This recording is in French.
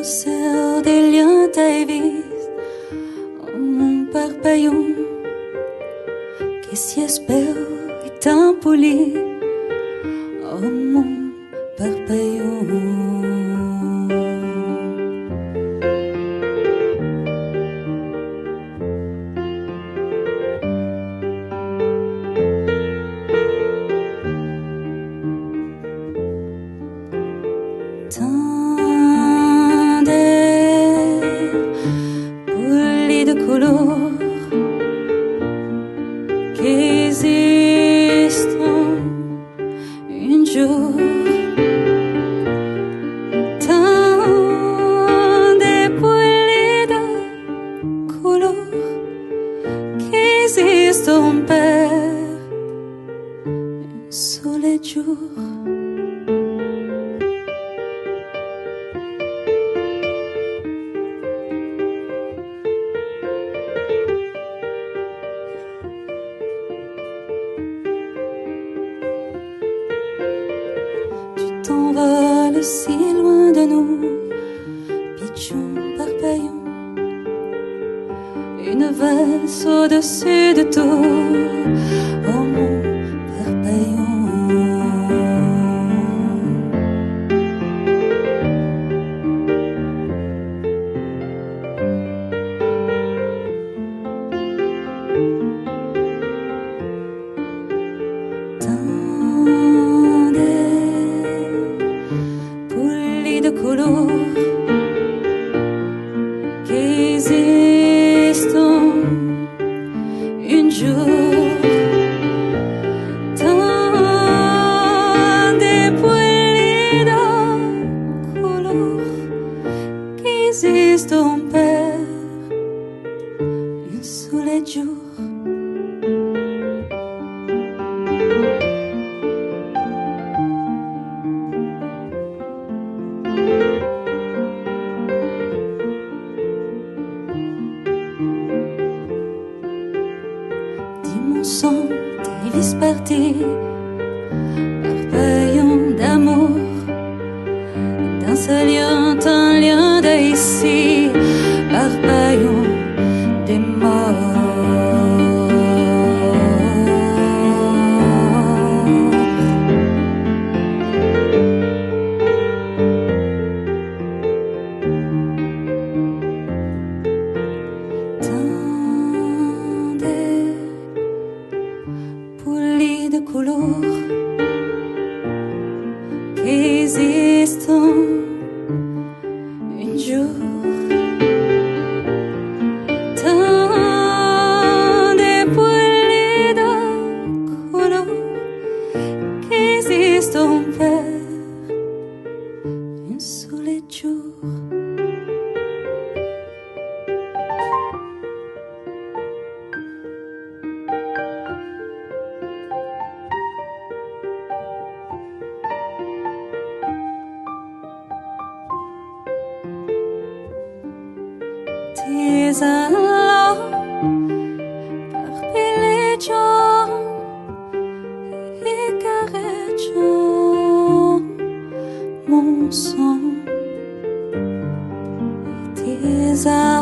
serre des liens ta vis, oh mon parpaillon, que si espero est impoli, oh mon parpaillon. Pulli de color che esistono un giorno, tant de pulli de color che esistono per un sole giorno. T'envoles si loin de nous, pigeon parpaillon, une valse au-dessus de tout, oh mon parpaillon. De color che esistono un giorno, tant de pulli de color che esistono per un sole giorno. Mon sang t'es vis parti, parpaillon d'amour, d'un seul lien, un lien d'ici, parpaillon des morts. De color che esistono un giorno, tant de pulli de color che esistono per un sole giorno. Tisalo per pileggiò e careccio mon sang. Tisalo